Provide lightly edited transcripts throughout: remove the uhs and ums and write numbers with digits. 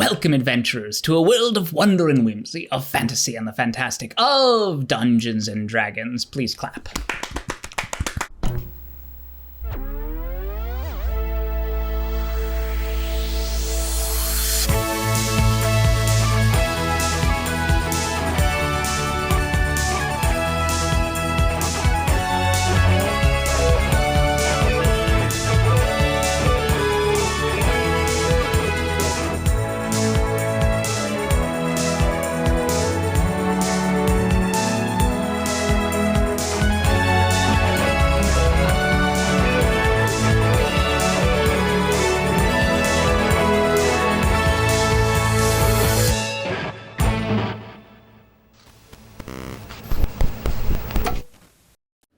Welcome, adventurers, to a world of wonder and whimsy, of fantasy and the fantastic, of Dungeons and Dragons. Please clap.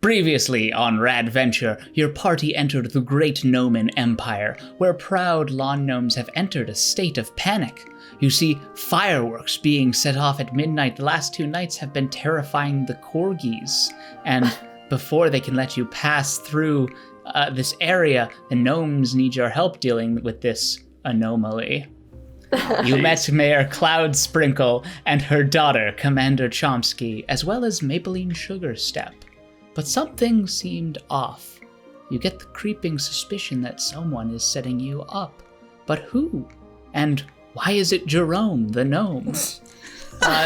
Previously on Radventure, your party entered the Great Gnoman Empire, where proud lawn gnomes have entered a state of panic. You see fireworks being set off at midnight. The last 2 nights have been terrifying the corgis, and before they can let you pass through this area, the gnomes need your help dealing with this anomaly. You met Mayor Cloud Sprinkle and her daughter, Commander Chomsky, as well as Maybelline Sugarstep. But something seemed off. You get the creeping suspicion that someone is setting you up. But who? And why is it Jerome, the gnome?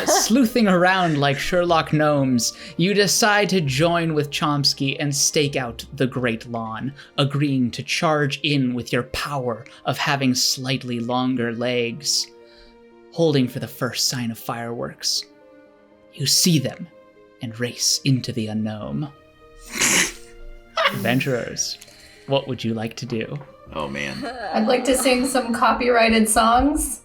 Sleuthing around like Sherlock Gnomes, you decide to join with Chomsky and stake out the Great Lawn, agreeing to charge in with your power of having slightly longer legs. Holding for the first sign of fireworks, you see them and race into the unknown. Adventurers, what would you like to do? Oh man. I'd like to sing some copyrighted songs.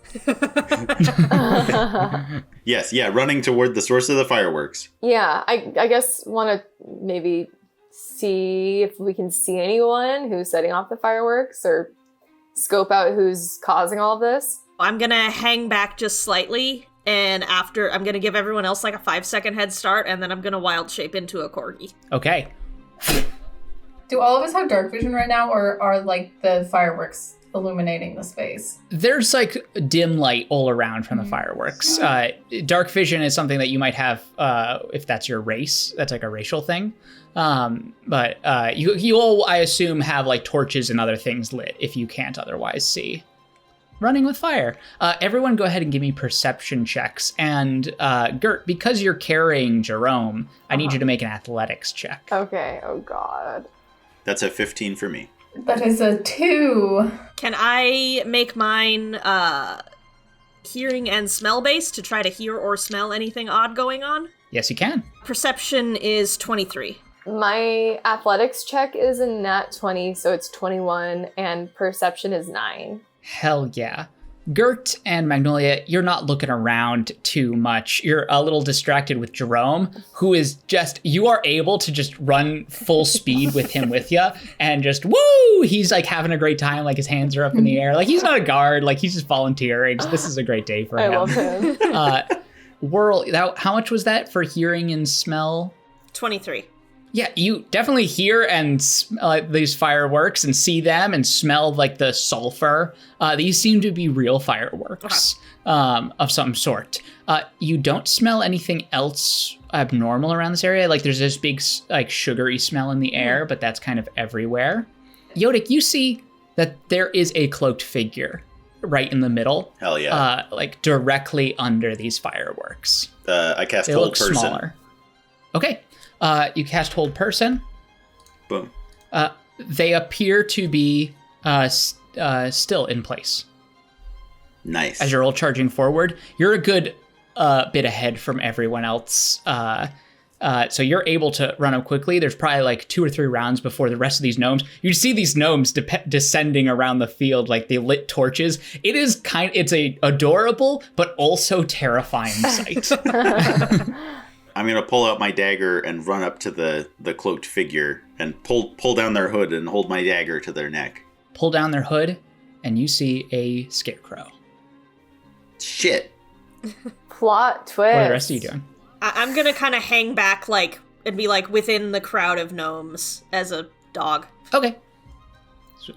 Yes, running toward the source of the fireworks. Yeah, I guess want to maybe see if we can see anyone who's setting off the fireworks or scope out who's causing all of this. I'm gonna hang back just slightly. And after, I'm going to give everyone else like a 5-second head start, and then I'm going to wild shape into a corgi. Okay. Do all of us have dark vision right now, or are like the fireworks illuminating the space? There's like dim light all around from the fireworks. Dark vision is something that you might have if that's your race. That's like a racial thing. But you all, I assume, have like torches and other things lit if you can't otherwise see. Running with fire. Everyone go ahead and give me perception checks. And Gert, because you're carrying Jerome, I need you to make an athletics check. Okay, oh god. That's a 15 for me. That is a 2. Can I make mine hearing and smell based to try to hear or smell anything odd going on? Yes, you can. Perception is 23. My athletics check is a nat 20, so it's 21, and perception is 9. Hell yeah. Gert and Magnolia, you're not looking around too much. You're a little distracted with Jerome, who is just, you are able to just run full speed with him with you and just, woo! He's like having a great time, like his hands are up in the air. Like he's not a guard, like he's just volunteering. So this is a great day for him. I love him. How much was that for hearing and smell? 23. Yeah, you definitely hear and smell these fireworks and see them and smell like the sulfur. These seem to be real fireworks of some sort. You don't smell anything else abnormal around this area. Like there's this big like sugary smell in the air, but that's kind of everywhere. Yodik, you see that there is a cloaked figure right in the middle. Hell yeah. Like directly under these fireworks. I cast They Hold look Person. smaller. Okay. You cast Hold Person. Boom. They appear to be still in place. Nice. As you're all charging forward, you're a good bit ahead from everyone else. So you're able to run up quickly. There's probably like 2 or 3 rounds before the rest of these gnomes. You see these gnomes descending around the field like they lit torches. It's a adorable but also terrifying sight. I'm going to pull out my dagger and run up to the cloaked figure and pull down their hood and hold my dagger to their neck. Pull down their hood, and you see a scarecrow. Shit. Plot twist. What are the rest of you doing? I'm gonna kind of hang back, like, and be, like, within the crowd of gnomes as a dog. Okay.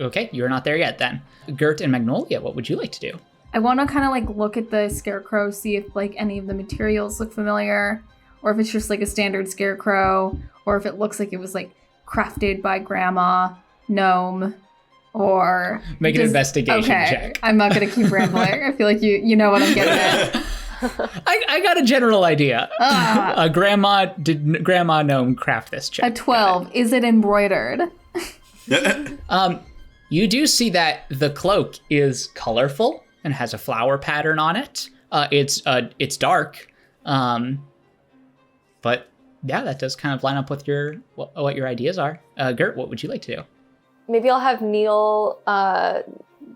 Okay, you're not there yet, then. Gert and Magnolia, what would you like to do? I want to kind of like look at the scarecrow, see if like any of the materials look familiar, or if it's just like a standard scarecrow, or if it looks like it was like crafted by grandma gnome, or make an investigation check. I'm not gonna keep rambling. I feel like you know what I'm getting at. I got a general idea. Grandma gnome craft this check. A 12. Is it embroidered? You do see that the cloak is colorful and has a flower pattern on it. It's dark, but yeah, that does kind of line up with what your ideas are. Gert, what would you like to do? Maybe I'll have Neil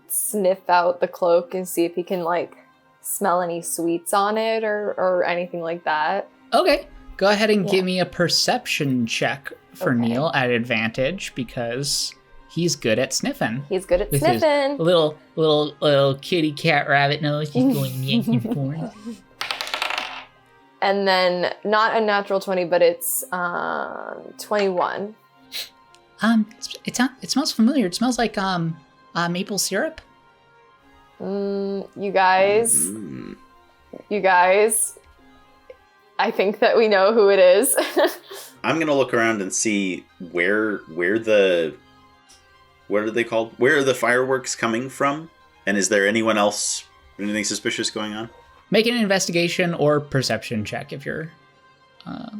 sniff out the cloak and see if he can like smell any sweets on it or anything like that. Okay, go ahead and give me a perception check for Neil at advantage because he's good at sniffing. He's good at with sniffing. His little kitty cat rabbit nose. He's going yanking for it. And then not a natural 20, but it's 21. It smells familiar. It smells like maple syrup. You guys, I think that we know who it is. I'm gonna look around and see where the what are they called? Where are the fireworks coming from? And is there anyone else, anything suspicious going on? Make an investigation or perception check if you're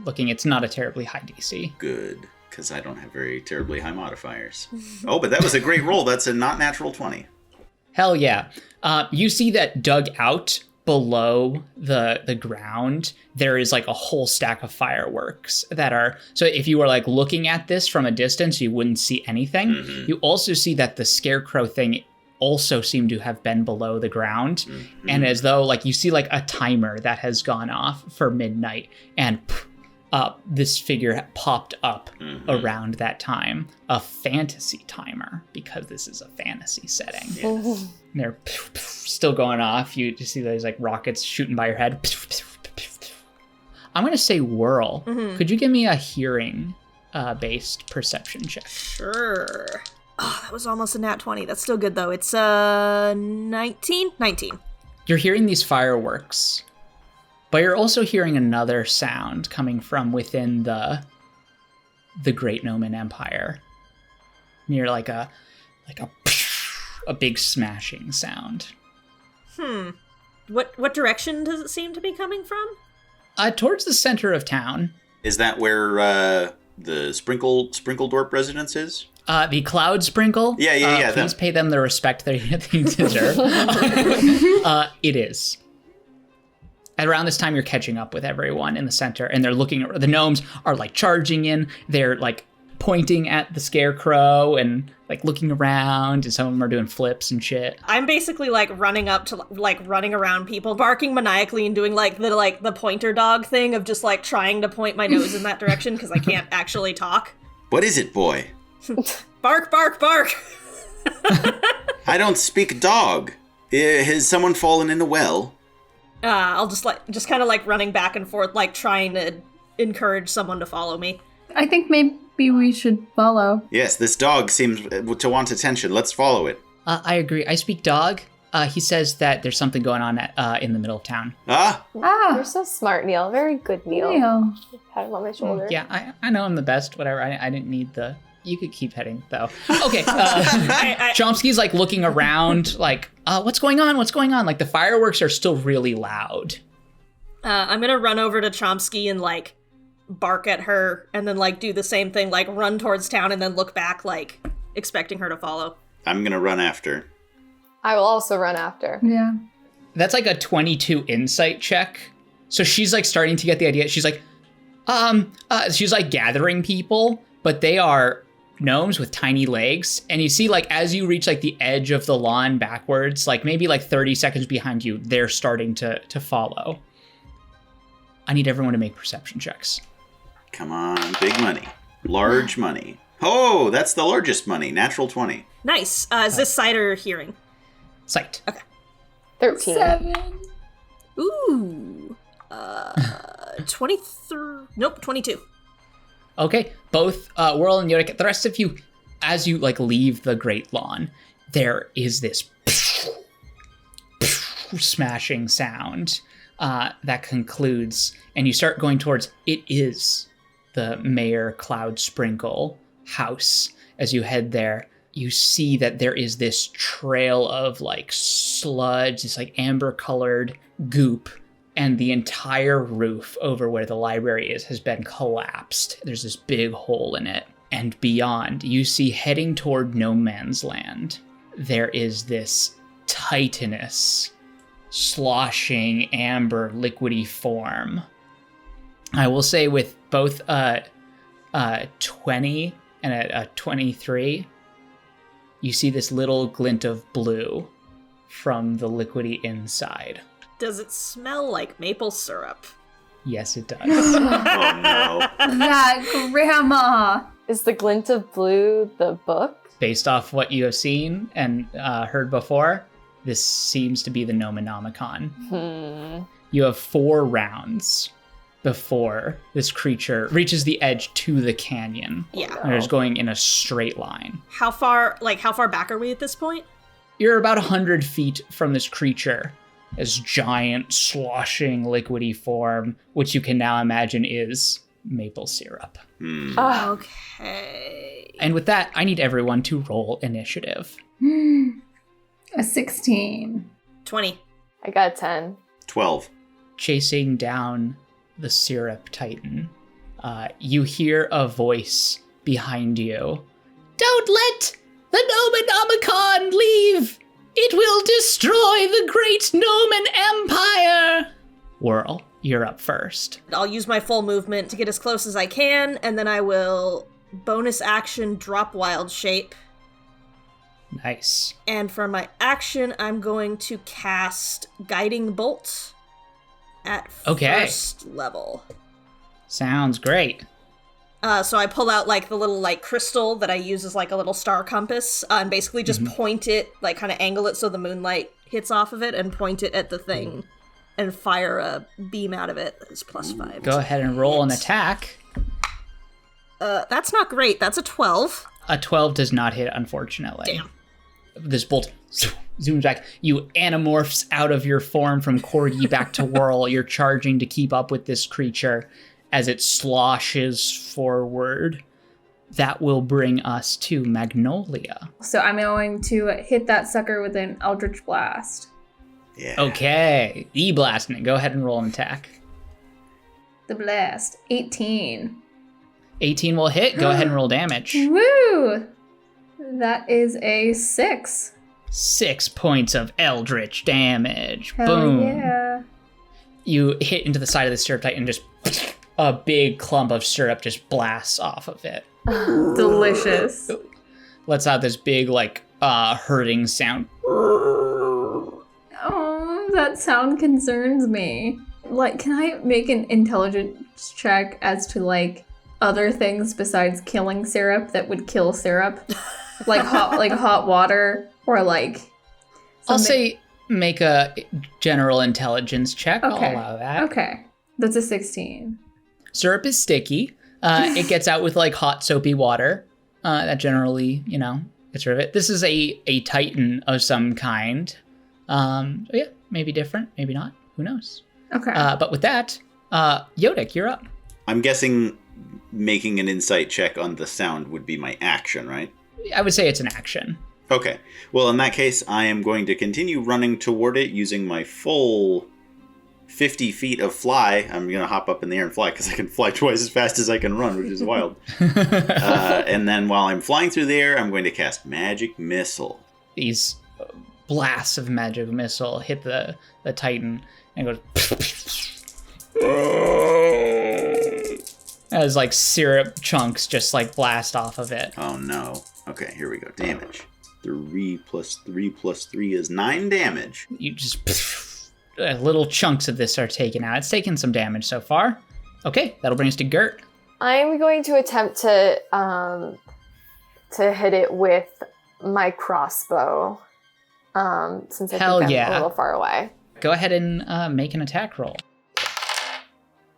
looking. It's not a terribly high DC. Good, because I don't have very terribly high modifiers. Oh, but that was a great roll. That's a not natural 20. Hell yeah. You see that dug out below the ground, there is like a whole stack of fireworks that are, so if you were like looking at this from a distance, you wouldn't see anything. Mm-hmm. You also see that the scarecrow thing also seemed to have been below the ground. Mm-hmm. And as though like you see like a timer that has gone off for midnight and this figure popped up around that time. A fantasy timer, because this is a fantasy setting. Yes. And they're still going off. You just see those like rockets shooting by your head. I'm going to say whirl. Mm-hmm. Could you give me a hearing based perception check? Sure. Oh, that was almost a nat 20. That's still good though. It's 19? 19. You're hearing these fireworks. But you're also hearing another sound coming from within the Great Gnoman Empire, near like a big smashing sound. What direction does it seem to be coming from? Towards the center of town. Is that where the Sprinkledorp residence is? The Cloud Sprinkle. Yeah. Please pay them the respect they deserve. It is. At around this time, you're catching up with everyone in the center, and they're looking. The gnomes are like charging in. They're like pointing at the scarecrow and like looking around, and some of them are doing flips and shit. I'm basically like running up to like running around people, barking maniacally and doing like the pointer dog thing of just like trying to point my nose in that direction because I can't actually talk. What is it, boy? Bark, bark, bark. I don't speak dog. Has someone fallen in a well? I'll just kind of like running back and forth, like trying to encourage someone to follow me. I think maybe we should follow. Yes, this dog seems to want attention. Let's follow it. I agree. I speak dog. He says that there's something going on in the middle of town. You're so smart, Neil. Very good, Neil. Pat him on my shoulder. Yeah, I know I'm the best. Whatever. I didn't need the... You could keep heading, though. Okay. Chomsky's like looking around like, what's going on? What's going on? Like the fireworks are still really loud. I'm going to run over to Chomsky and like bark at her and then like do the same thing, like run towards town and then look back like expecting her to follow. I'm going to run after. I will also run after. Yeah. That's like a 22 insight check. So she's like starting to get the idea. She's like, she's like gathering people, but they are gnomes with tiny legs, and you see like as you reach like the edge of the lawn backwards, like maybe like 30 seconds behind you, they're starting to follow. I need everyone to make perception checks. Come on, big money. Large money. Oh, that's the largest money. Natural 20. Nice. Is this sight or hearing? Sight. Okay. 13. 7. Ooh. 23. Nope, 22. Okay, both Whirl and Yodik. The rest of you, as you like leave the Great Lawn, there is this smashing sound that concludes, and you start going towards, it is the Mayor Cloud Sprinkle house. As you head there, you see that there is this trail of like sludge, this like amber colored goop, and the entire roof over where the library is has been collapsed. There's this big hole in it. And beyond, you see heading toward no man's land, there is this titanous, sloshing, amber, liquidy form. I will say with both a 20 and a 23, you see this little glint of blue from the liquidy inside. Does it smell like maple syrup? Yes, it does. Oh no. That grandma. Is the glint of blue the book? Based off what you have seen and heard before, this seems to be the Nomonomicon. You have 4 rounds before this creature reaches the edge to the canyon. Yeah. And it's going in a straight line. How far back are we at this point? You're about 100 feet from this creature, this giant, sloshing, liquidy form, which you can now imagine is maple syrup. Okay. And with that, I need everyone to roll initiative. A 16. 20. I got 10. 12. Chasing down the syrup titan, you hear a voice behind you. Don't let the Nomonomicon leave! It will destroy the Great Gnoman Empire! Whirl, you're up first. I'll use my full movement to get as close as I can, and then I will bonus action drop wild shape. Nice. And for my action, I'm going to cast Guiding Bolt at first level. Sounds great. So I pull out like the little like crystal that I use as like a little star compass, and basically just point it, like kind of angle it so the moonlight hits off of it, and point it at the thing, and fire a beam out of it. That is +5. Go ahead and roll an attack. That's not great. That's a 12. A 12 does not hit, unfortunately. Damn. This bolt zooms back. You anamorphs out of your form from Corgi back to Whirl. You're charging to keep up with this creature as it sloshes forward. That will bring us to Magnolia. So I'm going to hit that sucker with an Eldritch Blast. Yeah. Okay, E-blasting it. Go ahead and roll an attack. The blast. 18. 18 will hit. Go ahead and roll damage. Woo! That is a 6. 6 points of eldritch damage. Hell Boom. yeah. You hit into the side of the syrup titan and just a big clump of syrup just blasts off of it. Delicious. Lets out this big, like, hurting sound. Oh, that sound concerns me. Like, can I make an intelligence check as to, like, other things besides killing syrup that would kill syrup? Like hot water, or like something. I'll say make a general intelligence check. Okay. I'll allow that. Okay. That's a 16. Syrup is sticky. It gets out with like hot soapy water. That generally, gets rid of it. This is a titan of some kind. So yeah, maybe different, maybe not. Who knows? Okay. But with that, Yodik, you're up. I'm guessing making an insight check on the sound would be my action, right? I would say it's an action. Okay. Well, in that case, I am going to continue running toward it using my full 50 feet of fly. I'm going to hop up in the air and fly because I can fly twice as fast as I can run, which is wild. And then while I'm flying through the air, I'm going to cast Magic Missile. These blasts of magic missile hit the titan and goes as like syrup chunks just like blast off of it. Oh no. Okay, here we go. Damage. 3 plus 3 plus 3 is 9 damage. You just little chunks of this are taken out. It's taken some damage so far. Okay, that'll bring us to Gert. I'm going to attempt to hit it with my crossbow. Since I Hell think I'm yeah. a little far away. Go ahead and make an attack roll.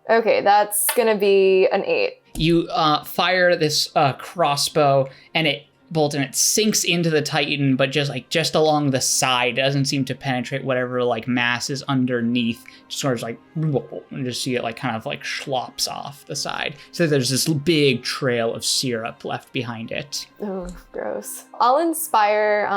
Okay, that's gonna be an 8. You fire this crossbow, and it bolt and it sinks into the Titan, but just along the side. It doesn't seem to penetrate whatever like mass is underneath. Just sort of like, and just see it like kind of like slops off the side. So there's this big trail of syrup left behind it. Oh, gross. I'll inspire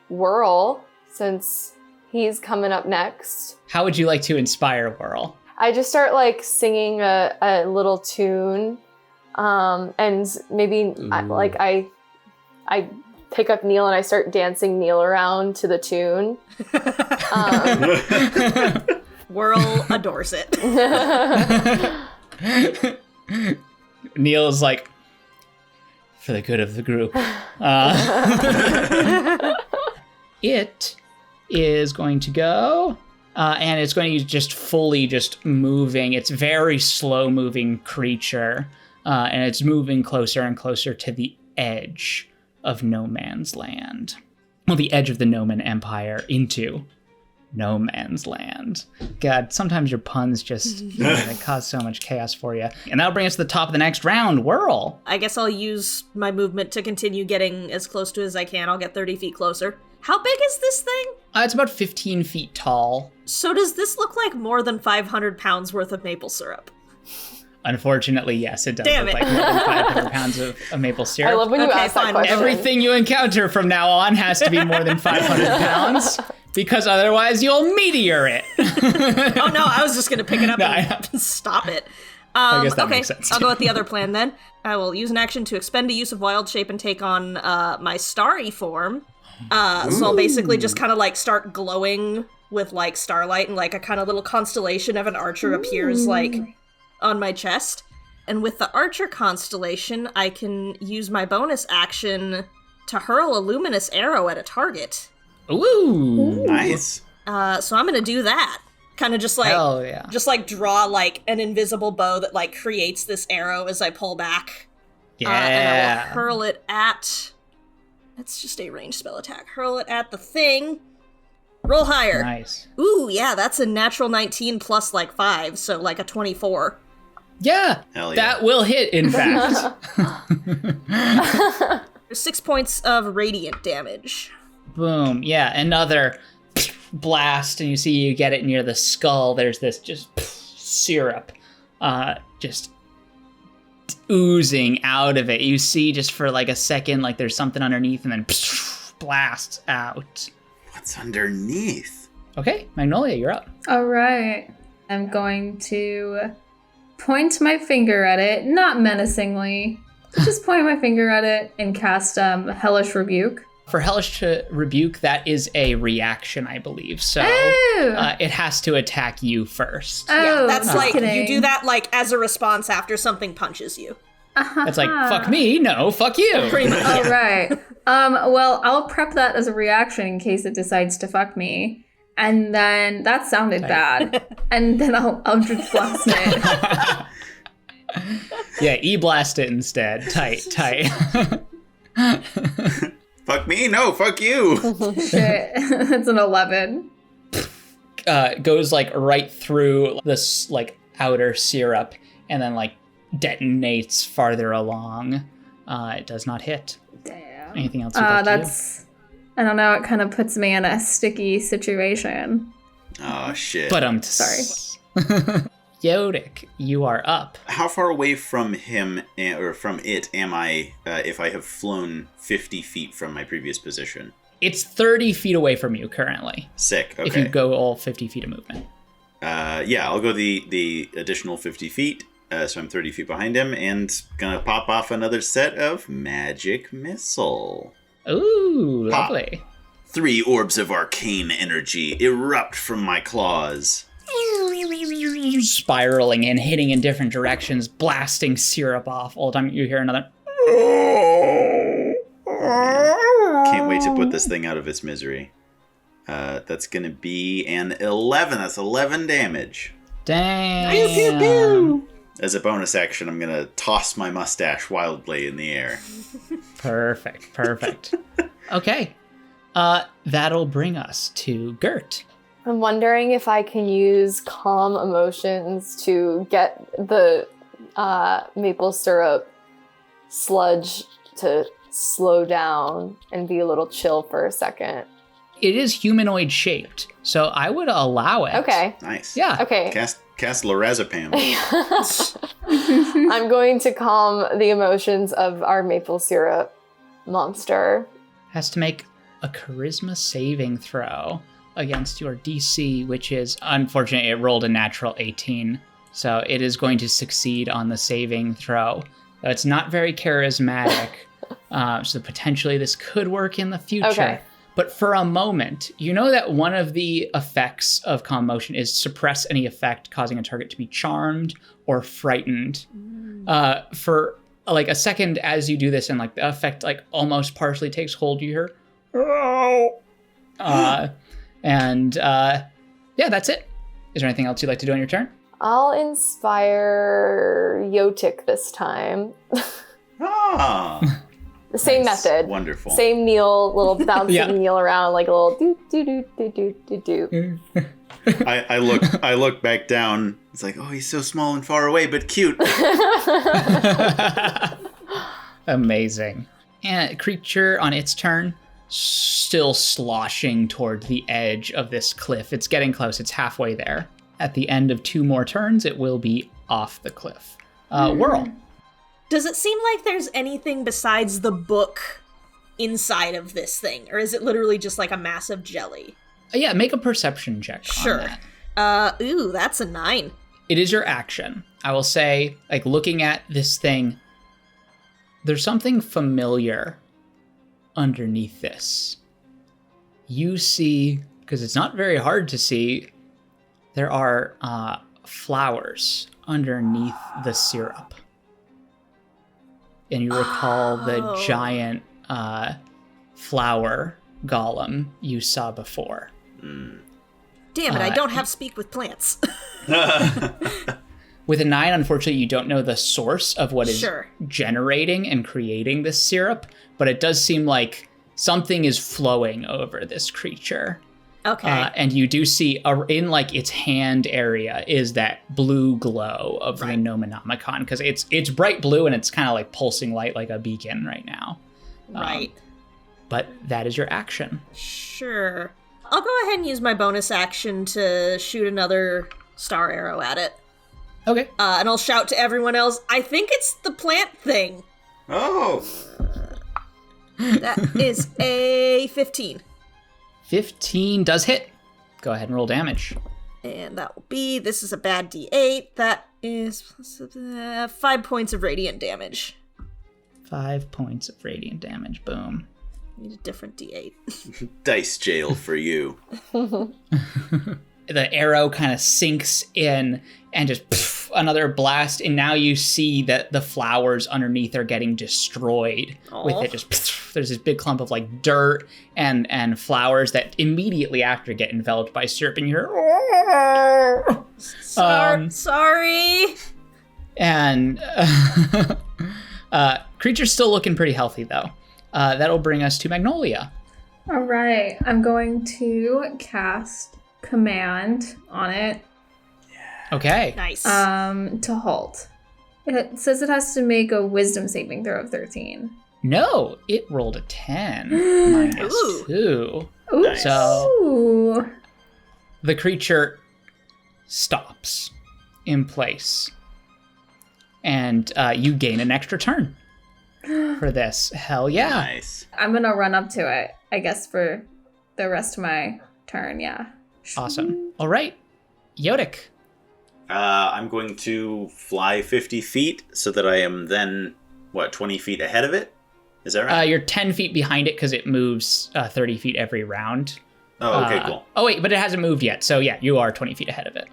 Whirl since he's coming up next. How would you like to inspire Whirl? I just start like singing a little tune, and maybe I pick up Neil and I start dancing Neil around to the tune. Whirl adores it. Neil's like, for the good of the group. It is going to go, and it's going to just fully just moving. It's very slow moving creature, and it's moving closer and closer to the edge of No Man's Land. Well, the edge of the Gnoman Empire into No Man's Land. God, sometimes your puns just they cause so much chaos for you. And that'll bring us to the top of the next round. Whirl. I guess I'll use my movement to continue getting as close to as I can. I'll get 30 feet closer. How big is this thing? It's about 15 feet tall. So does this look like more than 500 pounds worth of maple syrup? Unfortunately, yes, it does Damn look it. like more than 500 pounds of maple syrup. I love when you Okay, ask that fine. question. Everything you encounter from now on has to be more than 500 pounds, because otherwise you'll meteor it. Oh no, I was just going to pick it up No, and stop it. I guess that okay, makes sense. I'll go with the other plan then. I will use an action to expend a use of wild shape and take on my starry form. So I'll basically just kind of like start glowing with like starlight, and like a kind of little constellation of an archer appears like on my chest. And with the archer constellation, I can use my bonus action to hurl a luminous arrow at a target. Ooh. Nice. So I'm gonna do that. Kind of just like, Hell yeah. just like draw like an invisible bow that like creates this arrow as I pull back. And I Yeah. will hurl it at. That's just a ranged spell attack. Hurl it at the thing. Roll higher. Nice. Ooh, yeah, that's a natural 19 plus like 5, so like a 24. Yeah. Hell yeah. That will hit, in fact. There's 6 points of radiant damage. Boom. Yeah, another blast, and you see you get it near the skull. There's this just syrup just oozing out of it. You see just for like a second, like there's something underneath, and then blasts out. What's underneath? Okay, Magnolia, you're up. All right. I'm going to point my finger at it, not menacingly, just point my finger at it and cast Hellish Rebuke. For Hellish to Rebuke, that is a reaction, I believe. So Oh! it has to attack you first. Oh, That's just like, kidding. you do that like as a response after something punches you. It's like, fuck me, no, fuck you. Pretty much. All right. Well, I'll prep that as a reaction in case it decides to fuck me. And then that sounded bad. And then I'll just blast it. Yeah, E-blast it instead. Tight. Fuck me? No, fuck you. Shit. That's an 11. Goes like right through this like outer syrup and then like detonates farther along. It does not hit. Damn. Anything else you'd like to do? I don't know, it kind of puts me in a sticky situation. Oh, shit. But Sorry. Yodic, you are up. How far away from him, or from it, am I if I have flown 50 feet from my previous position? It's 30 feet away from you currently. Sick, okay. If you go all 50 feet of movement. Yeah, I'll go the additional 50 feet, so I'm 30 feet behind him, and gonna pop off another set of magic missile. Ooh, Pop. lovely. 3 orbs of arcane energy erupt from my claws. Spiraling and hitting in different directions, blasting syrup off. All the time you hear another. Can't wait to put this thing out of its misery. That's gonna be an 11. That's 11 damage. Dang. As a bonus action, I'm gonna toss my mustache wildly in the air. Perfect. Okay. That'll bring us to Gert. I'm wondering if I can use calm emotions to get the maple syrup sludge to slow down and be a little chill for a second. It is humanoid shaped, so I would allow it. Okay. Nice. Yeah. Okay. Cast Lorazepam. I'm going to calm the emotions of our maple syrup monster. Has to make a charisma saving throw against your DC, which is, unfortunately, it rolled a natural 18. So it is going to succeed on the saving throw. It's not very charismatic, so potentially this could work in the future. Okay. But for a moment, you know that one of the effects of calm motion is suppress any effect causing a target to be charmed or frightened. For like a second as you do this, and like the effect like almost partially takes hold, you hear, "Oh!" Yeah, that's it. Is there anything else you'd like to do on your turn? I'll inspire Yotik this time. Ah. The same Nice. method. Wonderful. Same kneel, little bouncing Yeah. kneel around, like a little do do do do do do do. I look back down. It's like, oh, he's so small and far away, but cute. Amazing. And creature on its turn, still sloshing toward the edge of this cliff. It's getting close. It's halfway there. At the end of 2 more turns, it will be off the cliff. Whirl. Does it seem like there's anything besides the book inside of this thing? Or is it literally just like a massive jelly? Yeah, make a perception check Sure. on that. Ooh, that's a 9. It is your action. I will say, like, looking at this thing, there's something familiar underneath this. You see, because it's not very hard to see, there are flowers underneath the syrup. And you recall the giant flower golem you saw before. Damn it, I don't have speak with plants. With a 9, unfortunately, you don't know the source of what is Sure. generating and creating this syrup, but it does seem like something is flowing over this creature. Okay. And you do see in like its hand area is that blue glow of the Nomenomicon, because it's bright blue and it's kind of like pulsing light like a beacon right now. Right. But that is your action. Sure. I'll go ahead and use my bonus action to shoot another star arrow at it. Okay. And I'll shout to everyone else, I think it's the plant thing. Oh. That is a 15. 15 does hit. Go ahead and roll damage. And that will be, this is a bad d8. That is 5 points of radiant damage. 5 points of radiant damage. Boom. Need a different d8. Dice jail for you. The arrow kind of sinks in and just another blast, and now you see that the flowers underneath are getting destroyed. With it just there's this big clump of like dirt and flowers that immediately after get enveloped by syrup, and you hear Sorry. And creature's still looking pretty healthy though. That'll bring us to Magnolia. All right, I'm going to cast command on it. Okay. Nice. To halt. It says it has to make a wisdom saving throw of 13. No, it rolled a 10 minus Ooh. 2. Ooh. Nice. So the creature stops in place, and you gain an extra turn for this. Hell yeah. Nice. I'm gonna run up to it, I guess, for the rest of my turn, yeah. Awesome. All right. Yodik. I'm going to fly 50 feet so that I am then, 20 feet ahead of it? Is that right? You're 10 feet behind it because it moves 30 feet every round. Oh, okay, cool. Oh, wait, but it hasn't moved yet. So, yeah, you are 20 feet ahead of it.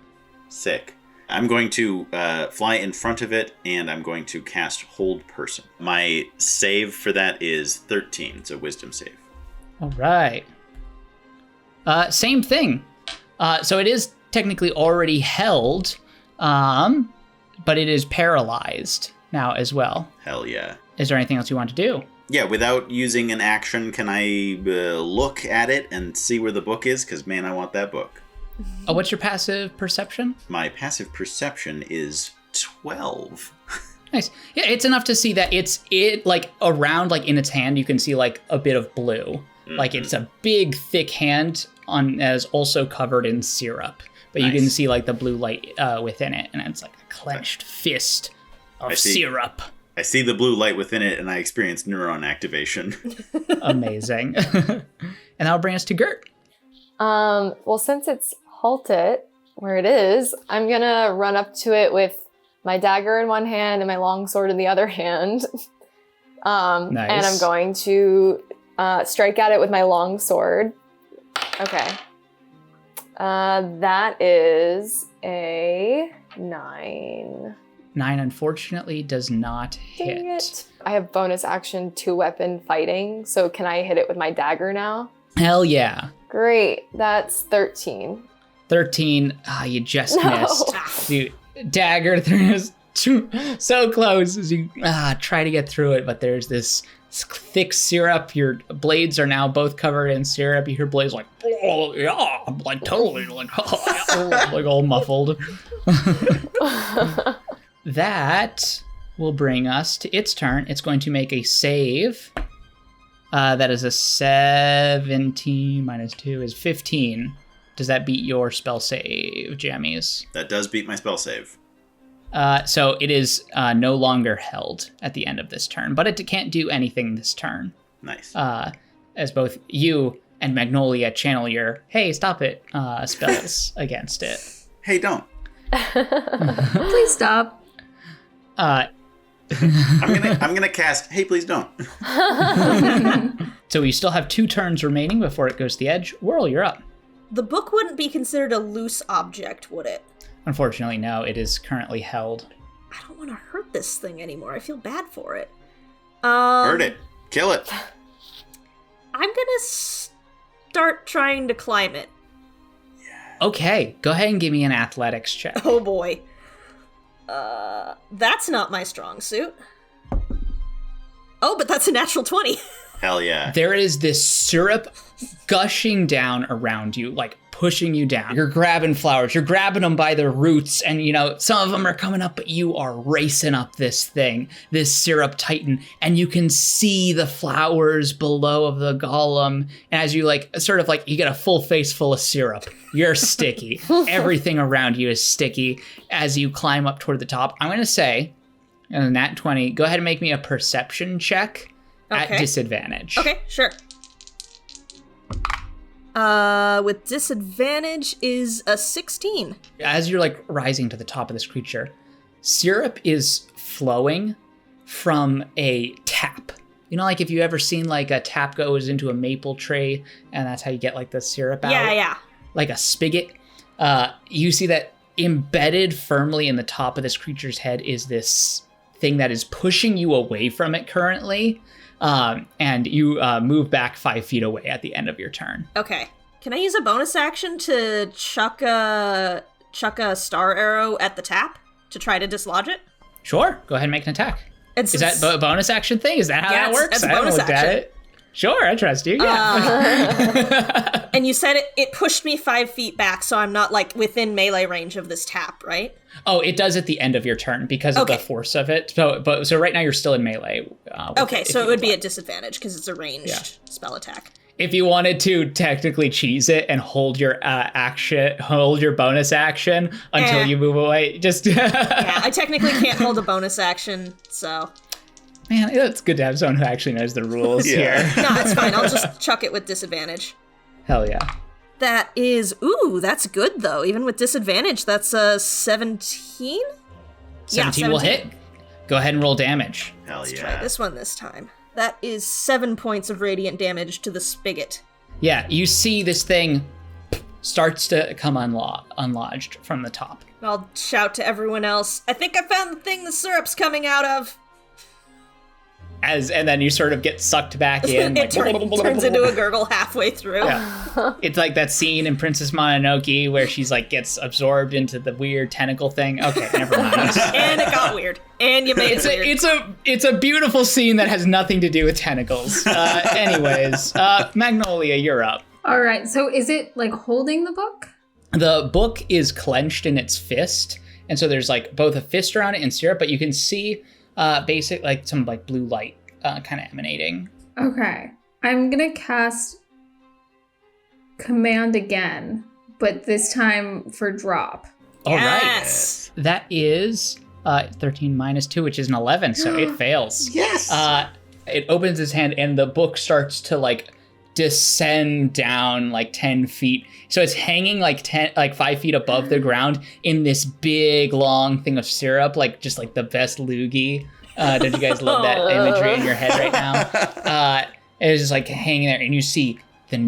Sick. I'm going to fly in front of it, and I'm going to cast Hold Person. My save for that is 13. It's a wisdom save. All right. Same thing. So it is technically already held, but it is paralyzed now as well. Hell yeah. Is there anything else you want to do? Yeah, without using an action, can I look at it and see where the book is? Because, man, I want that book. What's your passive perception? My passive perception is 12. Nice. Yeah, it's enough to see that it like around like in its hand you can see like a bit of blue. Like it's a big thick hand as also covered in syrup. But you can see like the blue light within it, and it's like a clenched fist of syrup. I see the blue light within it, and I experience neuron activation. Amazing. And that'll bring us to Gert. Well, since it's halted where it is, I'm gonna run up to it with my dagger in one hand and my longsword in the other hand. Nice. And I'm going to strike at it with my longsword. Okay. That is a 9. 9 unfortunately does not hit. Dang it. I have bonus action 2-weapon fighting, so can I hit it with my dagger now? Hell yeah. Great. That's 13. 13. You just missed. You dagger through so close as you try to get through it, but there's this thick syrup. Your blades are now both covered in syrup. You hear blades like, oh yeah, like totally, like, like all muffled. That will bring us to its turn. It's going to make a save. That is a 17 minus 2 is 15. Does that beat your spell save, Jammies? That does beat my spell save. So it is no longer held at the end of this turn, but it can't do anything this turn. Nice. As both you and Magnolia channel your, hey, stop it, spells against it. Hey, don't. Please stop. I'm gonna cast, hey, please don't. So we still have 2 turns remaining before it goes to the edge. Whirl, you're up. The book wouldn't be considered a loose object, would it? Unfortunately, no. It is currently held. I don't want to hurt this thing anymore. I feel bad for it. Hurt it. Kill it. I'm gonna start trying to climb it. Okay, go ahead and give me an athletics check. Oh boy. That's not my strong suit. Oh, but that's a natural 20. Hell yeah. There is this syrup gushing down around you, like pushing you down. You're grabbing flowers, you're grabbing them by the roots, and you know, some of them are coming up, but you are racing up this thing, this syrup titan, and you can see the flowers below of the golem. And as you like, sort of like, you get a full face full of syrup. You're sticky. Everything around you is sticky as you climb up toward the top. I'm going to say, in nat 20, go ahead and make me a perception check at disadvantage. Okay, sure. With disadvantage is a 16. As you're like rising to the top of this creature, syrup is flowing from a tap. You know, like if you ever seen like a tap goes into a maple tray and that's how you get like the syrup out? Yeah. Like a spigot. You see that embedded firmly in the top of this creature's head is this thing that is pushing you away from it currently. And you move back 5 feet away at the end of your turn. Okay. Can I use a bonus action to chuck a star arrow at the tap to try to dislodge it? Sure. Go ahead and make an attack. Is that a bonus action thing? Is that how that works? It's a bonus action. Sure, I trust you. Yeah. And you said it pushed me 5 feet back, so I'm not like within melee range of this tap, right? Oh, it does at the end of your turn because of the force of it. So right now you're still in melee. So it would be at disadvantage because it's a ranged spell attack. If you wanted to technically cheese it and hold your bonus action until you move away, just yeah, I technically can't hold a bonus action, so. Man, it's good to have someone who actually knows the rules here. No, it's fine. I'll just chuck it with disadvantage. Hell yeah. That's good though. Even with disadvantage, that's a 17? 17 will hit. Go ahead and roll damage. Hell Let's yeah. try this one this time. That is 7 points of radiant damage to the spigot. Yeah, you see this thing starts to come unlodged from the top. I'll shout to everyone else, I think I found the thing the syrup's coming out of. And then you sort of get sucked back in. It turns into a gurgle halfway through. Yeah. It's like that scene in Princess Mononoke where she's like gets absorbed into the weird tentacle thing. Okay, never mind. And it got weird. And you made it weird. It's a beautiful scene that has nothing to do with tentacles. Anyways, Magnolia, you're up. All right. So is it like holding the book? The book is clenched in its fist. And so there's like both a fist around it and syrup, but you can see basic, like some like blue light kind of emanating. Okay. I'm going to cast Command again, but this time for drop. All Yes. right. That is 13 minus 2, which is an 11, so it fails. Yes. It opens its hand and the book starts to like descend down like 10 feet. So it's hanging like 5 feet above the ground in this big long thing of syrup, like just like the best loogie. Don't you guys love that imagery in your head right now? It's just like hanging there, and you see the the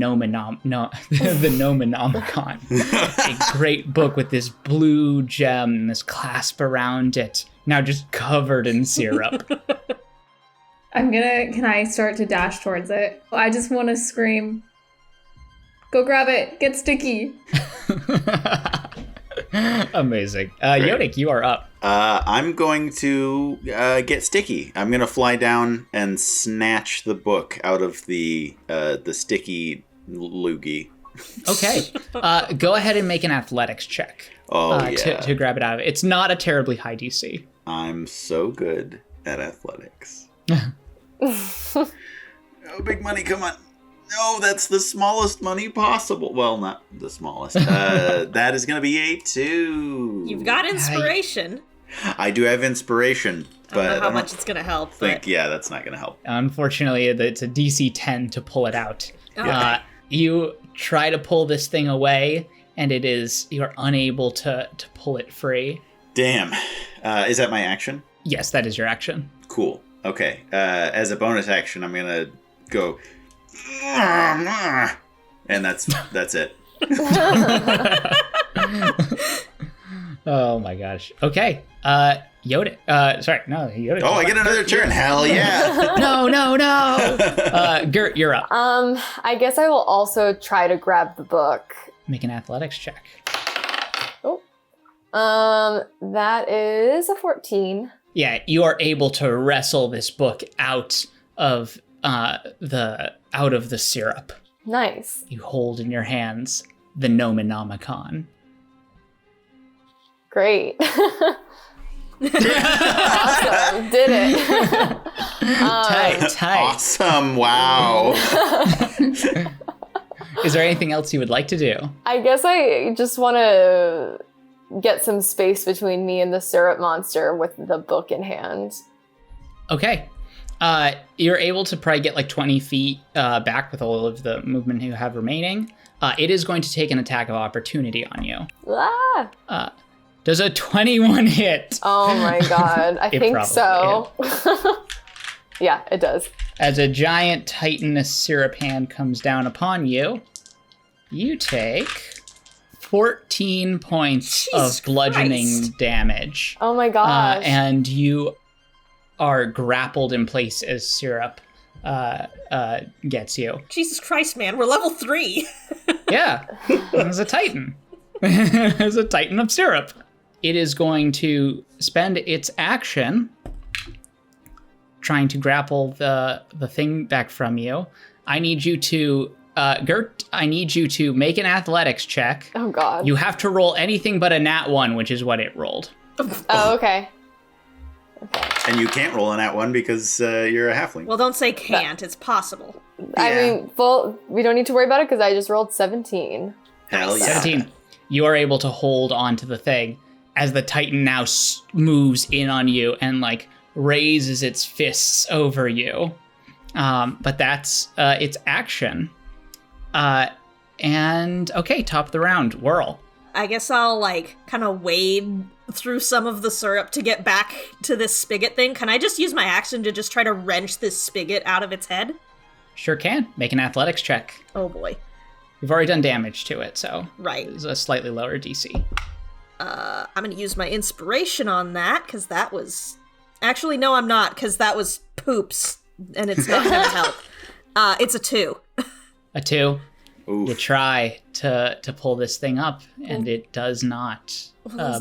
Gnomenomicon, a great book with this blue gem, this clasp around it, now just covered in syrup. Can I start to dash towards it? I just want to scream, go grab it, get sticky. Amazing. Yodik, you are up. I'm going to get sticky. I'm going to fly down and snatch the book out of the sticky loogie. Okay. Go ahead and make an athletics check. To grab it out of it. It's not a terribly high DC. I'm so good at athletics. Oh, big money, come on. No, that's the smallest money possible. Well, not the smallest. That is going to be a 2. You've got inspiration. I do have inspiration, but I don't know how much it's going to help. That's not going to help. Unfortunately, it's a DC 10 to pull it out. Okay. You try to pull this thing away, and you're unable to pull it free. Damn. Is that my action? Yes, that is your action. Cool. Okay. As a bonus action, I'm going to go... And that's it. Oh my gosh. Okay. Yoda. Yoda. Oh, I get another turn. Hell yeah. No. Gert, you're up. I guess I will also try to grab the book. Make an athletics check. That is a 14. Yeah, you are able to wrestle this book out of the syrup. Nice. You hold in your hands the Gnomenomicon. Great. Awesome. Did it. Tight. Awesome. Wow. Is there anything else you would like to do? I guess I just want to get some space between me and the syrup monster with the book in hand. Okay. You're able to probably get like 20 feet back with all of the movement you have remaining. It is going to take an attack of opportunity on you. Ah! Does a 21 hit? Oh my god, I think so. Yeah, it does. As a giant titanous syrup hand comes down upon you, you take 14 points of bludgeoning damage. Oh my gosh. And you are grappled in place as syrup gets you. Jesus Christ, man, we're level 3. Yeah, it's a titan. It's a titan of syrup. It is going to spend its action trying to grapple the thing back from you. I need you to, Gert, I need you to make an athletics check. Oh god. You have to roll anything but a nat 1, which is what it rolled. Oh, okay. And you can't roll on that one because you're a halfling. Well, don't say can't. It's possible. I mean, well, we don't need to worry about it because I just rolled 17. Hell yeah. 17. You are able to hold onto the thing as the Titan now moves in on you and like raises its fists over you. But that's its action. And okay, top of the round, Whirl. I guess I'll like kind of wade through some of the syrup to get back to this spigot thing. Can I just use my action to just try to wrench this spigot out of its head? Sure can. Make an athletics check. Oh boy. You've already done damage to it, so right. It's a slightly lower DC. I'm going to use my inspiration on that, because that was... Actually, no, I'm not, because that was poops, and it's not going to help. It's a 2. A 2? Oof. You try to pull this thing up, and it does not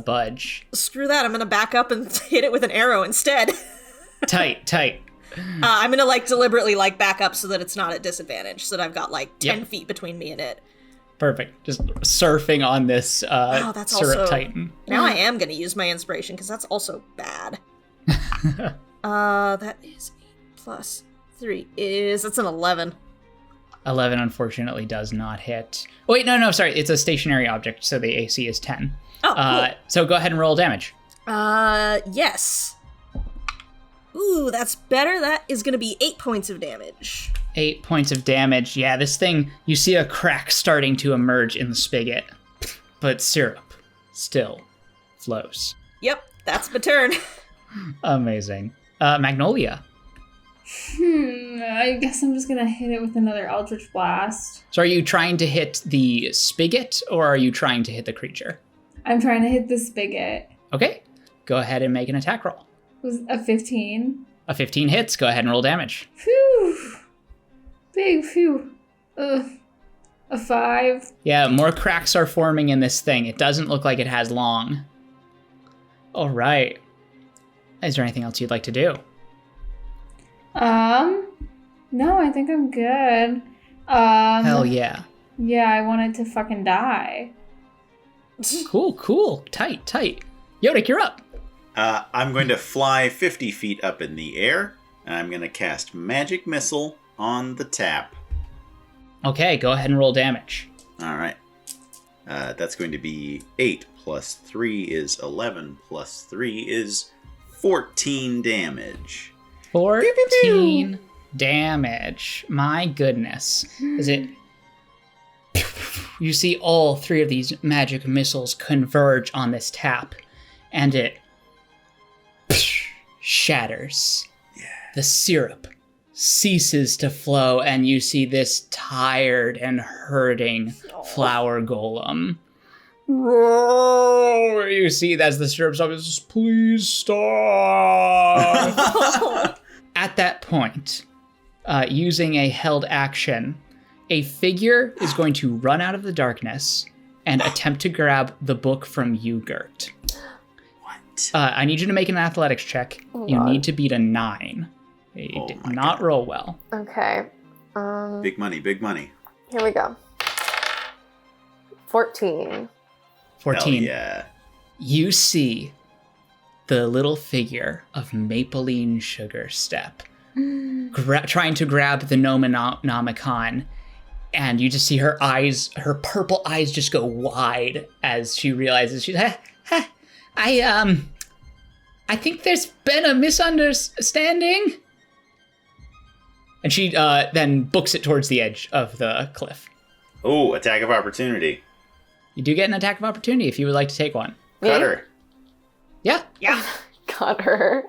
budge. Screw that, I'm going to back up and hit it with an arrow instead. Tight. I'm going to, like, deliberately, like, back up so that it's not at disadvantage, so that I've got, like, 10 feet between me and it. Perfect. Just surfing on this syrup also, titan. Now I am going to use my inspiration, because that's also bad. That is 8 plus 3 that's an 11. 11 unfortunately does not hit. Oh, wait, no, sorry. It's a stationary object, so the AC is 10. Oh, cool. So go ahead and roll damage. Yes. Ooh, that's better. That is going to be 8 points of damage. 8 points of damage. Yeah, this thing, you see a crack starting to emerge in the spigot, but syrup still flows. Yep, that's my turn. Amazing. Magnolia. I guess I'm just gonna hit it with another Eldritch Blast. So are you trying to hit the spigot, or are you trying to hit the creature? I'm trying to hit the spigot. Okay, go ahead and make an attack roll. It was a 15. A 15 hits. Go ahead and roll damage. Phew. Big phew. Ugh. A 5. Yeah, more cracks are forming in this thing. It doesn't look like it has long. All right. Is there anything else you'd like to do? No, I think I'm good. Hell yeah. Yeah, I wanted to fucking die. Cool. Tight. Yodick, you're up. I'm going to fly 50 feet up in the air, and I'm going to cast Magic Missile on the tap. Okay, go ahead and roll damage. All right. That's going to be 8 plus 3 is 11 plus 3 is 14 damage. 14 damage. My goodness. Is it... You see all 3 of these magic missiles converge on this tap, and it shatters. Yeah. The syrup ceases to flow, and you see this tired and hurting flower golem. You see as the syrup stops, please stop. At that point, using a held action, a figure is going to run out of the darkness and attempt to grab the book from you, Gert. What? I need you to make an athletics check. Oh, you God. need to beat a 9. You did not roll well. Okay. Big money. Here we go. 14. 14. Hell yeah. You see the little figure of Mapeline Sugarstep trying to grab the Gnomonomicon, and you just see her eyes, her purple eyes just go wide as she realizes she's I think there's been a misunderstanding. And she then books it towards the edge of the cliff. Oh, attack of opportunity. You do get an attack of opportunity if you would like to take one. Cutter. Yeah. Yeah. Got her.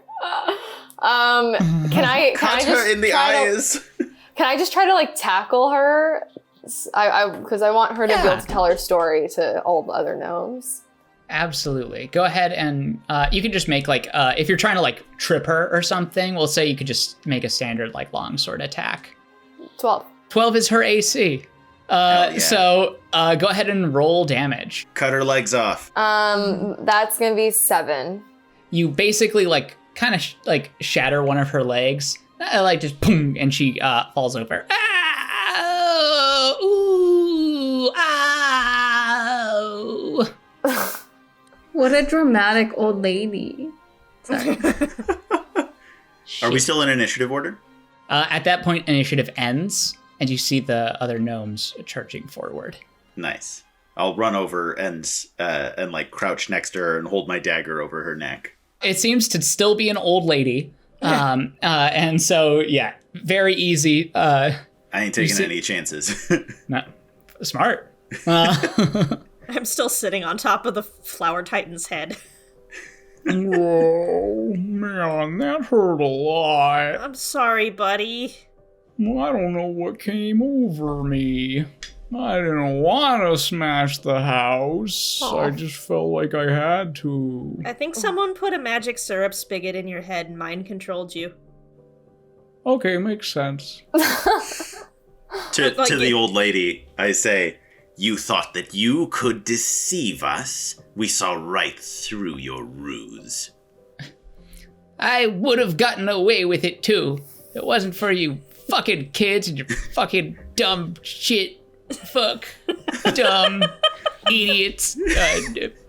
Can I Cut just her in the eyes. Can I just try to like tackle her? Because I want her to be able to tell her story to all the other gnomes. Absolutely. Go ahead and you can just make like, if you're trying to like trip her or something, we'll say you could just make a standard like longsword attack. 12. 12 is her AC. Yeah. So go ahead and roll damage. Cut her legs off. That's gonna be 7. You basically like kind of like shatter one of her legs, like just boom, and she falls over. Ooh, ow. What a dramatic old lady. Sorry. Are we still in initiative order? At that point, initiative ends, and you see the other gnomes charging forward. Nice. I'll run over and like crouch next to her and hold my dagger over her neck. It seems to still be an old lady. And so, yeah, very easy. I ain't taking any chances. No, smart. I'm still sitting on top of the Flower Titan's head. Oh, man, that hurt a lot. I'm sorry, buddy. Well, I don't know what came over me. I didn't want to smash the house. Aw. I just felt like I had to. I think someone put a magic syrup spigot in your head and mind controlled you. Okay, makes sense. To the old lady, I say, you thought that you could deceive us? We saw right through your ruse. I would have gotten away with it too. If it wasn't for you fucking kids and your fucking dumb shit. Fuck. Dumb. Idiots.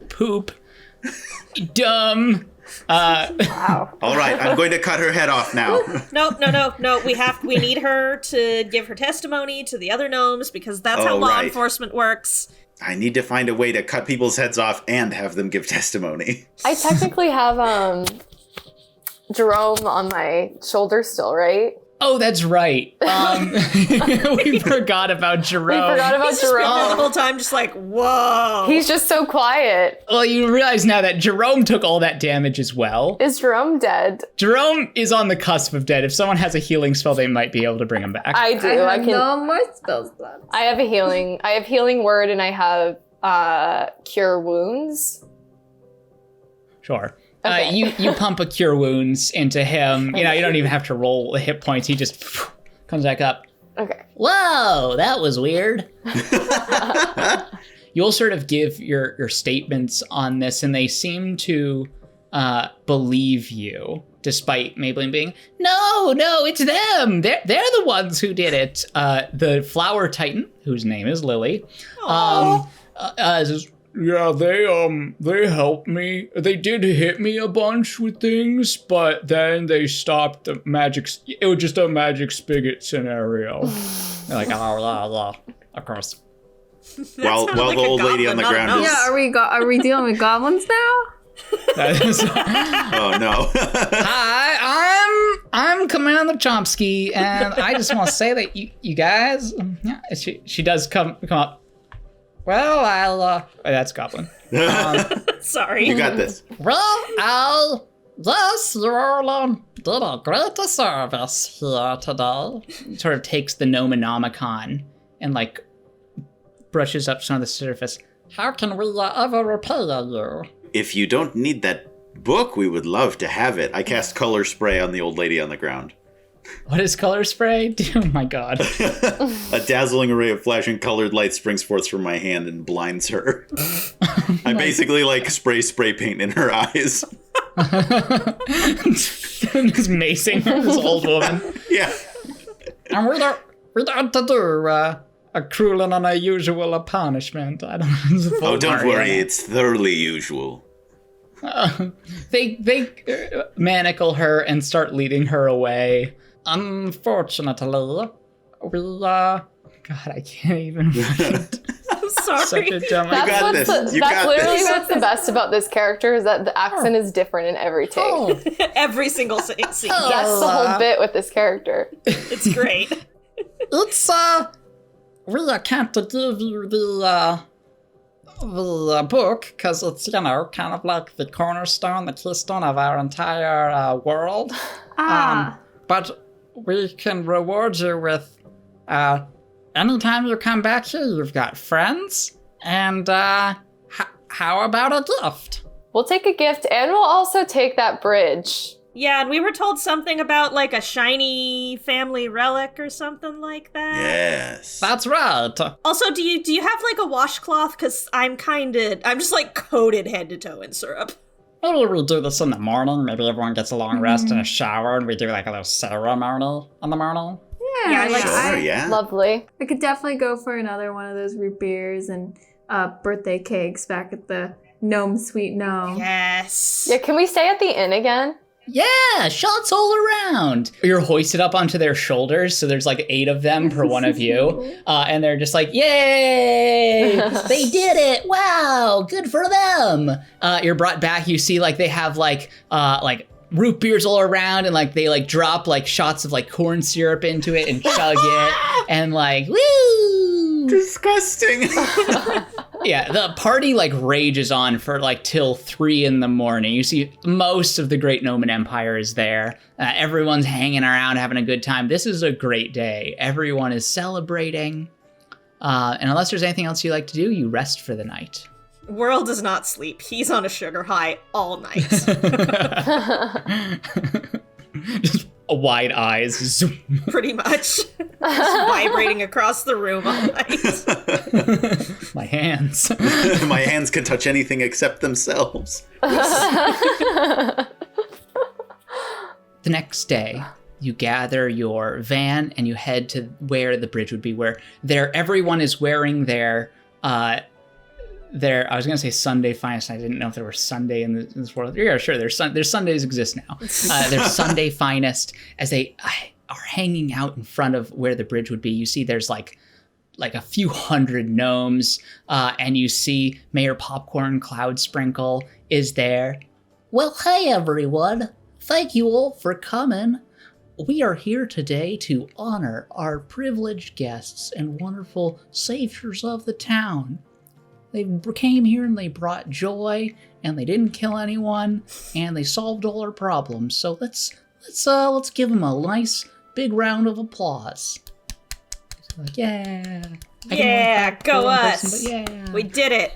Poop. Dumb. Wow. All right, I'm going to cut her head off now. No. We need her to give her testimony to the other gnomes because that's how law enforcement works. I need to find a way to cut people's heads off and have them give testimony. I technically have Jerome on my shoulder still, right? Oh, that's right. We forgot about Jerome. He's just been there the whole time, just like, whoa. He's just so quiet. Well, you realize now that Jerome took all that damage as well. Is Jerome dead? Jerome is on the cusp of dead. If someone has a healing spell, they might be able to bring him back. I do. I have no more spells left. I have a healing. I have healing word, and I have cure wounds. Sure. Okay. You pump a cure wounds into him. You know, you don't even have to roll the hit points. He just comes back up. Okay. Whoa, that was weird. You'll sort of give your statements on this, and they seem to believe you, despite Maybelline being, no, it's them. They're the ones who did it. The flower titan, whose name is Lily, says, yeah, they helped me. They did hit me a bunch with things, but then they stopped the magic. It was just a magic spigot scenario. They're like, of course. While the old lady on the ground is... Yeah, are we dealing with goblins now? Oh no. Hi, I'm Commander Chomsky, and I just want to say that you guys, she does come up. Well, I'll, that's Goblin. Sorry. You got this. Well, yes, you all did a great service here today. Sort of takes the Nomonomicon and, like, brushes up some of the surface. How can we ever repay you? If you don't need that book, we would love to have it. I cast color spray on the old lady on the ground. What is color spray? Oh my god. A dazzling array of flashing colored light springs forth from my hand and blinds her. I basically like spray paint in her eyes. Just macing her, this old woman. Yeah. And we don't do a cruel and unusual punishment. I don't. Oh, don't worry, it's thoroughly usual. They manacle her and start leading her away. Unfortunately, we God, I can't even. I'm sorry. Such a dumb. That's literally what's the best about this character is that the accent is different in every take. Every single scene. That's the whole bit with this character. It's great. It's we can't give you the book because it's kind of like the cornerstone, the keystone of our entire world. But we can reward you with anytime you come back here, you've got friends, and how about a gift? We'll take a gift, and we'll also take that bridge. Yeah, and we were told something about, like, a shiny family relic or something like that. Yes. That's right. Also, do you have, like, a washcloth? Because I'm just, like, coated head to toe in syrup. Maybe we do this in the morning. Maybe everyone gets a long rest and a shower, and we do, like, a little ceremony in the morning. Yeah, Lovely. I could definitely go for another one of those root beers and birthday cakes back at the Gnome Sweet Gnome. Yes. Yeah, can we stay at the inn again? Yeah, shots all around. You're hoisted up onto their shoulders, so there's like 8 of them per one of you. And they're just like, yay! They did it! Wow, good for them! You're brought back, you see like they have like root beers all around, and like they like drop like shots of like corn syrup into it and chug it, and like, woo! Disgusting. Yeah, the party like rages on for like till 3 a.m. You see most of the Great Gnoman Empire is there. Everyone's hanging around, having a good time. This is a great day. Everyone is celebrating. And unless there's anything else you like to do, you rest for the night. World does not sleep. He's on a sugar high all night. Just wide eyes. Pretty much. Just vibrating across the room all night. My hands. My hands can touch anything except themselves. The next day, you gather your van and you head to where the bridge would be, where everyone is wearing their I was gonna say Sunday finest. And I didn't know if there were Sunday in this world. Yeah, sure. There's Sundays exist now. There's Sunday finest as they are hanging out in front of where the bridge would be. You see, there's like a few hundred gnomes, and you see Mayor Popcorn Cloud Sprinkle is there. Well, hey everyone! Thank you all for coming. We are here today to honor our privileged guests and wonderful saviors of the town. They came here and they brought joy, and they didn't kill anyone, and they solved all our problems. So let's give them a nice big round of applause. Like, yeah. Yeah, go us. Person, yeah. We did it.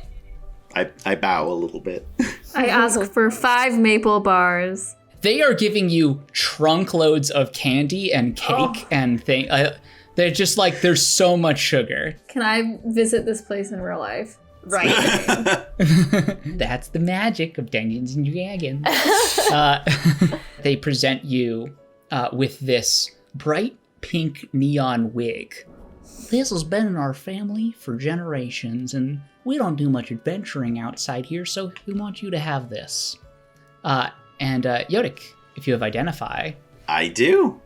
I bow a little bit. I ask for 5 maple bars. They are giving you trunk loads of candy and cake and thing. They're just like, there's so much sugar. Can I visit this place in real life? Right. That's the magic of Dungeons and Dragons. They present you with this bright pink neon wig. This has been in our family for generations, and we don't do much adventuring outside here, so we want you to have this. And Yodik, if you have identify. I do.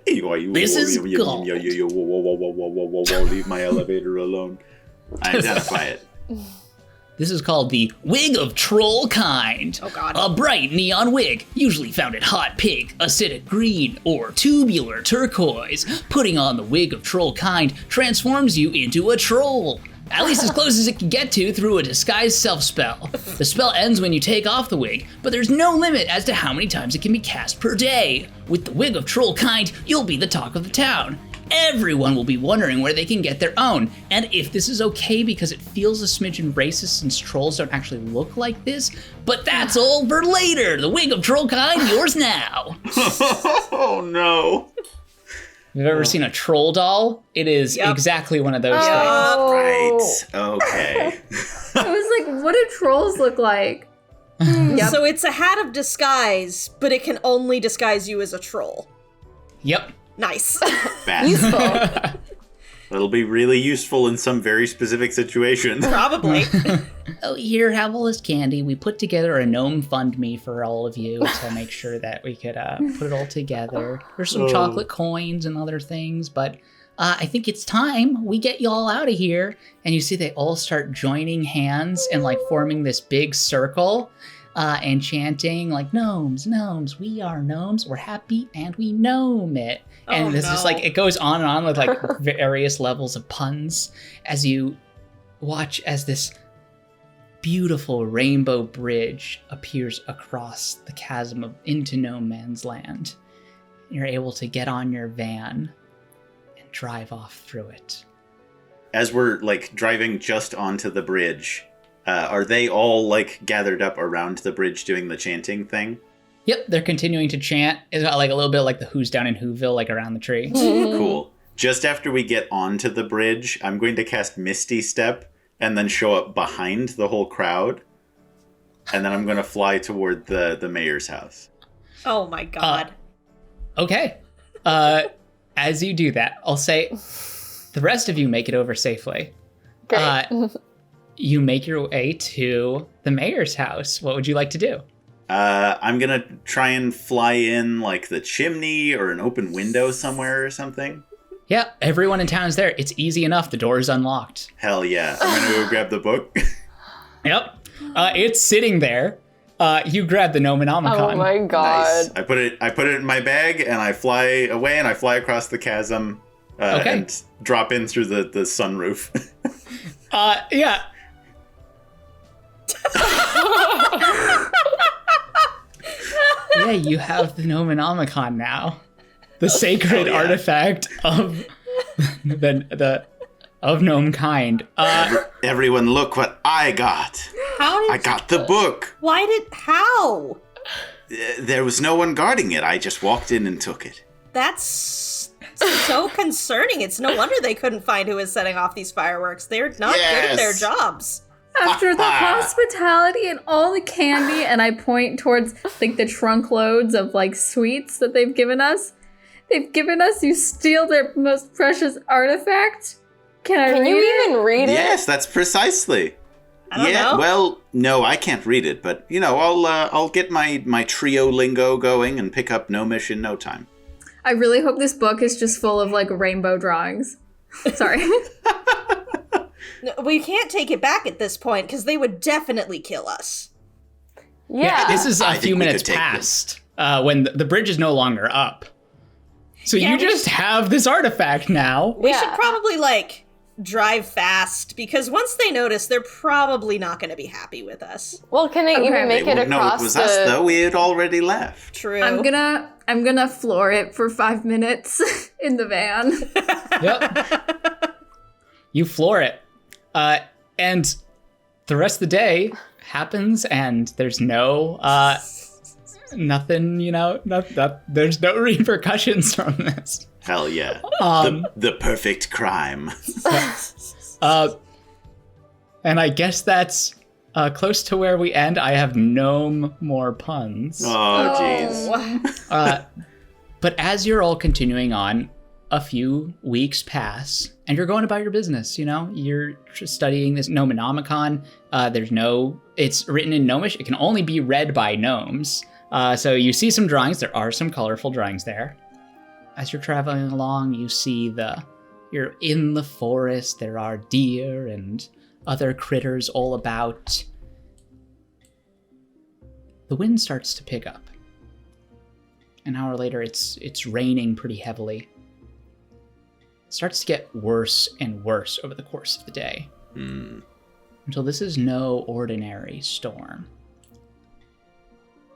This is gold. Leave my elevator alone. I identify it. This is called the Wig of Troll Kind. Oh god. A bright neon wig, usually found in hot pink, acidic green, or tubular turquoise. Putting on the Wig of Troll Kind transforms you into a troll. At least as close as it can get to through a disguised self-spell. The spell ends when you take off the wig, but there's no limit as to how many times it can be cast per day. With the Wig of Troll Kind, you'll be the talk of the town. Everyone will be wondering where they can get their own, and if this is okay because it feels a smidgen racist since trolls don't actually look like this, but that's all for later. The Wig of Troll Kind, yours now. Oh no. If you've ever seen a troll doll, it is exactly one of those things. Right. Okay. I was like, what do trolls look like? Yep. So it's a hat of disguise, but it can only disguise you as a troll. Yep. Nice. Useful. It'll be really useful in some very specific situation. Probably. Oh, here, have all this candy. We put together a gnome fund me for all of you to make sure that we could put it all together. There's some chocolate coins and other things, but I think it's time we get you all out of here. And you see they all start joining hands and like forming this big circle and chanting like, gnomes, gnomes, we are gnomes. We're happy and we gnome it. And this is like, it goes on and on with like various levels of puns as you watch as this beautiful rainbow bridge appears across the chasm into no man's land. You're able to get on your van and drive off through it. As we're like driving just onto the bridge, are they all like gathered up around the bridge doing the chanting thing? Yep, they're continuing to chant. It's got like a little bit like the Who's Down in Whoville, like around the tree. Cool. Just after we get onto the bridge, I'm going to cast Misty Step and then show up behind the whole crowd. And then I'm going to fly toward the mayor's house. Oh my god. Okay. As you do that, I'll say the rest of you make it over safely. Great. You make your way to the mayor's house. What would you like to do? I'm going to try and fly in like the chimney or an open window somewhere or something. Yeah, everyone in town is there. It's easy enough. The door is unlocked. Hell yeah. I'm going to go grab the book. Yep. It's sitting there. You grab the Nomenomicon. Oh my god. Nice. I put it in my bag and I fly away and I fly across the chasm and drop in through the sunroof. Yeah. Yeah, you have the Nomenomicon now. The sacred artifact of of gnome kind. Everyone look what I got. I got the book. How? There was no one guarding it. I just walked in and took it. That's so concerning. It's no wonder they couldn't find who was setting off these fireworks. They're not good at their jobs. After the hospitality and all the candy, and I point towards like the trunk loads of like sweets that they've given us. You steal their most precious artifact. Can you even read it? Yes, that's precisely. I don't know. Well, no, I can't read it, but, I'll get my trio lingo going and pick up Gnomish in no time. I really hope this book is just full of, like, rainbow drawings. Sorry. No, we can't take it back at this point, because they would definitely kill us. Yeah. This is a I few think we minutes could take past when the bridge is no longer up. So Yeah, you we just have this artifact now. We Yeah. should probably, like, drive fast, because once they notice, they're probably not going to be happy with us. Well, can they Okay. even make They it wouldn't know across it was us, though. We had already left. True. I'm gonna floor it for 5 minutes in the van. Yep. You floor it. And the rest of the day happens, and there's no nothing, there's no repercussions from this. Hell yeah. Um, the perfect crime. And I guess that's close to where we end. I have no more puns. Oh, jeez. But as you're all continuing on, a few weeks pass, and you're going about your business. You're just studying this Gnomonomicon. It's written in Gnomish. It can only be read by gnomes. So you see some drawings. There are some colorful drawings there. As you're traveling along, you see you're in the forest. There are deer and other critters all about. The wind starts to pick up. An hour later, it's raining pretty heavily. It starts to get worse and worse over the course of the day. Until this is no ordinary storm.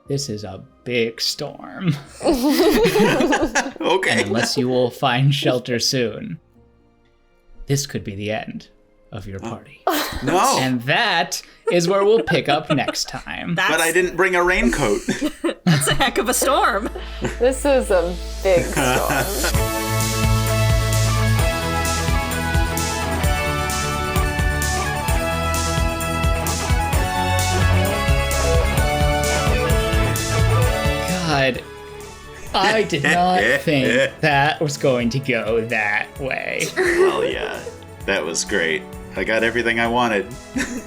This is a big storm. Okay. And unless you will find shelter soon, this could be the end of your party. No. And that is where we'll pick up next time. But I didn't bring a raincoat. That's a heck of a storm. This is a big storm. God, I did not think that was going to go that way. Well, yeah. That was great. I got everything I wanted.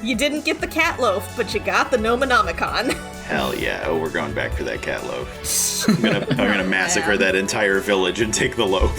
You didn't get the cat loaf, but you got the Gnomonomicon. Hell yeah. Oh, we're going back for that cat loaf. I'm gonna massacre that entire village and take the loaf.